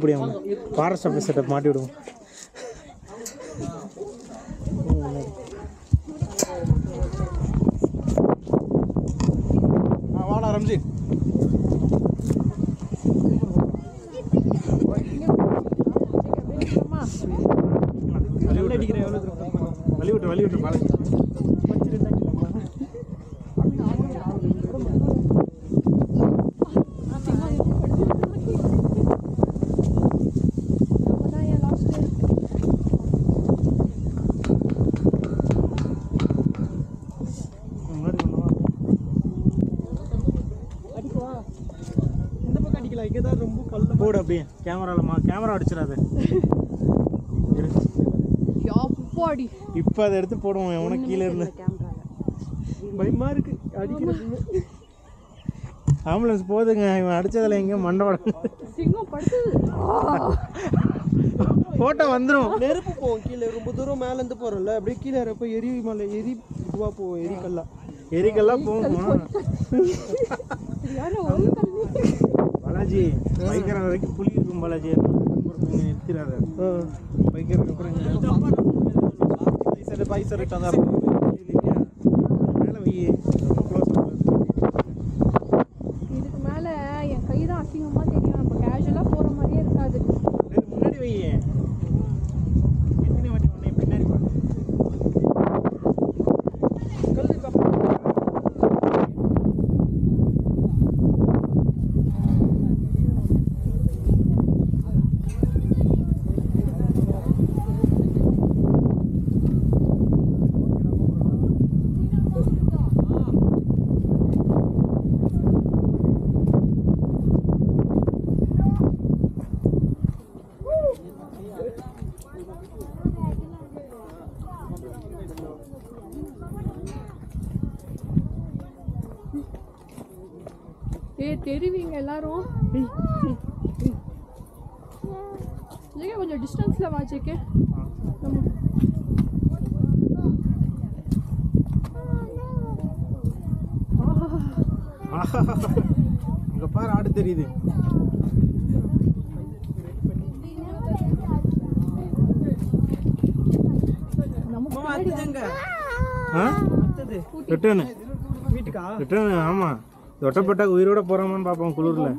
முடியாமல் ஃபாரஸ்ட் ஆஃபீஸர்கிட்ட மாட்டி விடுவோம். வாடா ரம்ஜி. வழி விட்டு பாலை போடு அப்படியே கேமரா அடிச்சிடாது. இப்போ அதை எடுத்து போடுவோம். எவனை கீழே இருந்து பயமா இருக்கு அடிக்கிறது. ஆம்புலன்ஸ் போதுங்க. இவன் அடிச்சதில் எங்கே மண்டை போட்டோ வந்துடும். நெருப்பு போவோம் கீழே ரொம்ப தூரம் மேலேருந்து போகிறோம்ல, அப்படியே கீழே இருப்போ மலை இதுவாக போவோம். எரிக்கல்லாம் போகுமா பாலாஜி? பைக்கிற வரைக்கும் புளி இருக்கும் பாலாஜி. நிறுத்திடாத பைக்கிறதுக்கு அப்புறம் பைசர் மேலே வை. இதுக்கு மேலே என் கை தான் அசிங்கமாக தெரியும். நம்ம கேஷுவலாக போகிற மாதிரியே இருக்காது. முன்னாடி வை. எத்தனை வாட்டி உடனே பின்னாடி தெரிவிங்க எல்லாரும். கொஞ்சம் டிஸ்டன்ஸில் வாச்சிக்க. இங்கே பாரு ஆடு தெரியுது. ரிட்டர்னு ஆமாம். தொட்டப்பட்டாக்கு உயிரோட போகிறாமான்னு பார்ப்போம் குளிரில்.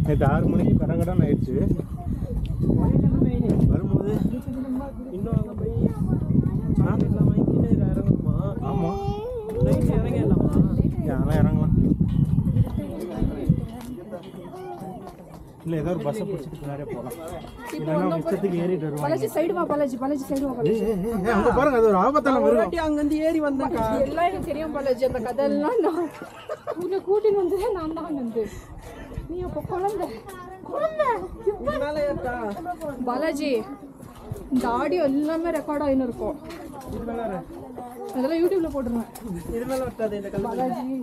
நேற்று 6 மணிக்கு கடகடன் ஆயிடுச்சு. வரும்போது இன்னும் அங்கே போய் இறங்கணுமா? ஆமாம் இறங்கலாமா? அதெல்லாம் இறங்கலாம். இல்லை ஏதோ ஒரு பஸ்ஸை பிடிச்சிட்டு பின்னாடியே போகலாம். இல்லைன்னா இஷ்டத்துக்கு ஏறிட்டு வருவாங்க. பாலாஜி சைடு வா. பாலாஜி சைடு வா. அங்கே பாருங்க, அது ஒரு ஆபத்தான மிருகம். அங்கேருந்து ஏறி வந்தாக்கா எல்லாம் எனக்கு தெரியும் பாலாஜி. அந்த கதையெல்லாம் நான் உன்னை கூட்டின்னு வந்ததே நான் தான். வந்து நீ அப்போ குழந்தை பாலாஜி. இந்த ஆடியோ எல்லாமே ரெக்கார்ட் ஆகின்னு இருக்கும். அதெல்லாம் யூடியூப்ல போட்டுருவேன். இது மேலே விட்டாது இந்த கல் பாலாஜி.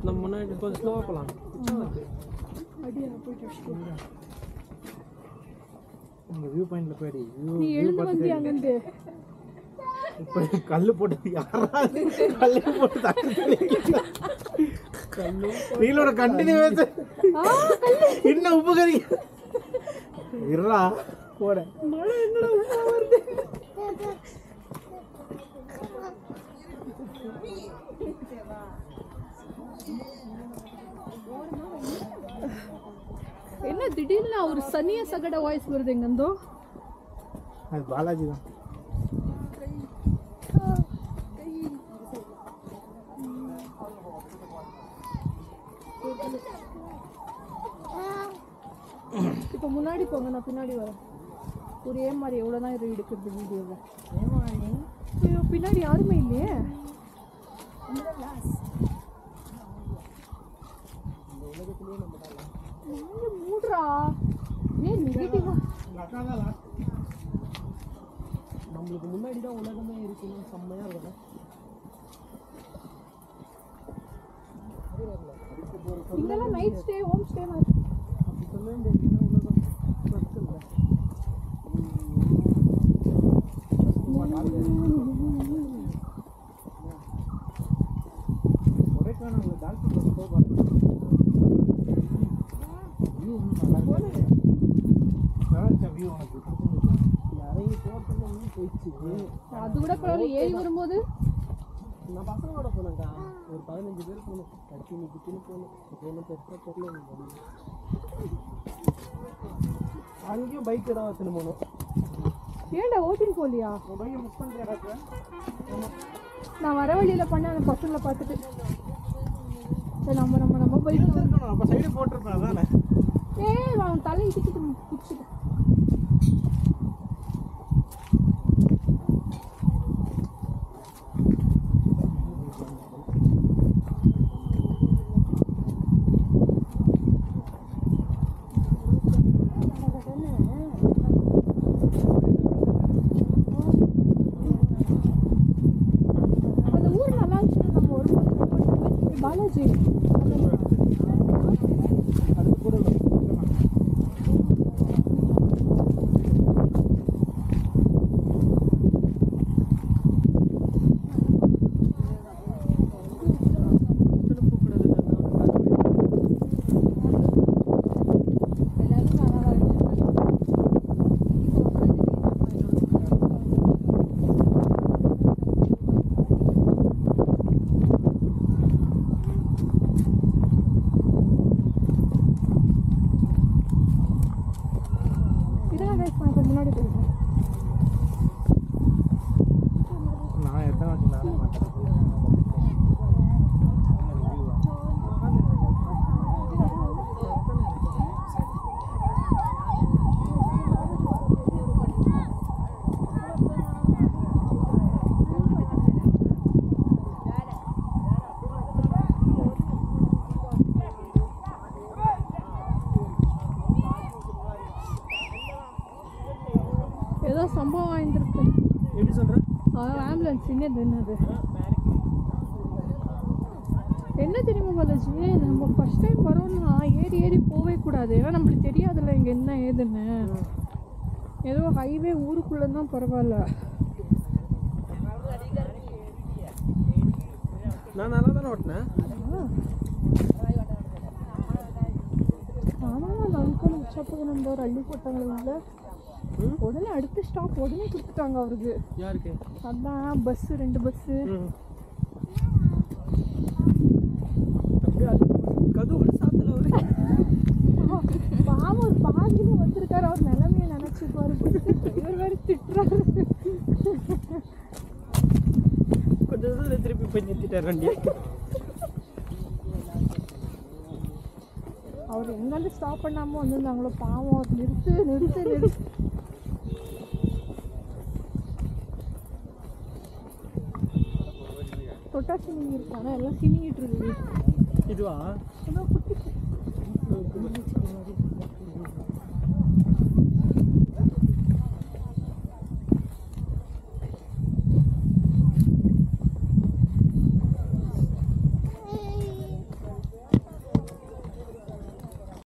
நம்ம முன்னாடி கொஞ்சம் ஸ்லோவாக போகலாம். உங்கள் வியூ பாயிண்டில் போயிடு. நீ எழுந்து வந்து அங்கேருந்து இப்போ கல் போட்டு யாராவது கல் போட்டு நீங்களோட கண்டினியூஸ் இன்னும் உப்பு கறி இருடா போட. மழை என்னடா உப்பா வருது. என்ன திடீர்னு ஒரு சனிய சகட வாய்ஸ் வருது எங்கேருந்தோ? அது பாலாஜி தான். இப்போ முன்னாடி போங்க, நான் பின்னாடி வரேன். ஒரே மாதிரி எவ்வளோ தான் இது எடுக்கிறது வீடியோவில். பின்னாடி யாருமே இல்லையே. மூடுறா. ஏன் நீ வீட்டுக்கு நம்மளுக்கு முன்னாடி தான் உலகமே இருக்குன்னு செம்மையாக இருக்கும். இங்கெல்லாம் நைட் ஸ்டே ஹோம் ஸ்டே மாதிரி அது கூட பரவாயில்ல. ஏறி வரும்போது நான் பசங்களோட போனேன்க்கா, ஒரு 15 பேர் போகணும். கட்டி நிற்கின்னு போகணும். ஒன்றும் பெருசாக தெரியல. அங்கேயும் பைக்கு தான் வச்சுன்னு போகணும். ஏன்டா ஓட்டின்னு போகலையா? பைக்கை புக் பண்ணுறேன். நான் வர வழியில் பண்ண அந்த பசங்களை பார்த்துட்டு சரி நம்ம போயிட்டு இருக்கணும். அப்போ சைடு போட்டிருப்பேன். அதானே அவன் தலையை இடிக்கிட்டு பிடிச்சிட்டு பாலாஜி முன்னாடி போயிருக்கேன். நான் எத்தனை வாட்டி ஏதோ சம்பவம் வாங்கிருக்கு. எப்படி சொல்கிறேன்? அதான் ஆம்புலன்ஸ் என்னது என்ன தெரியுமா பாலாஜி, நம்ம ஃபர்ஸ்ட் டைம் வரோம்னா ஏறி போகவே கூடாது. ஏன்னா நம்மளுக்கு தெரியாதுல்ல இங்கே என்ன ஏதுன்னு. ஏதோ ஹைவே ஊருக்குள்ளே தான் பரவாயில்ல. நான் நல்லா தானே ஓட்டினேன். ஆனால் அந்த அங்கிள் உச்சப்போ நம்ம ஒரு அள்ளி போட்டாங்கள உடனே அடுத்த ஸ்டாப் உடனே கொடுத்துட்டாங்க அவருக்கு. யாருக்கு? அதான் பஸ்ஸு 2 பஸ்ஸு. கதவு சாத்தல அவரு. பாவம் ஒரு பாதியில வந்திருக்காரு. அவர் நிலைமையை நினைச்சுப்பாரு. இவர் வேறு திட்டுறாரு. கொஞ்சம் தூரம் திருப்பி போய் நிறுத்திட்டார் வண்டி. அவர் எங்காலும் ஸ்டாப் பண்ணாமல் வந்திருந்தாங்களோ பாவம். அவர் நிறுத்து தொட்டா சினிங்கி இருக்கானா எல்லாம் சினிங்கிட்டு இருக்குது. இதுவா? குட்டி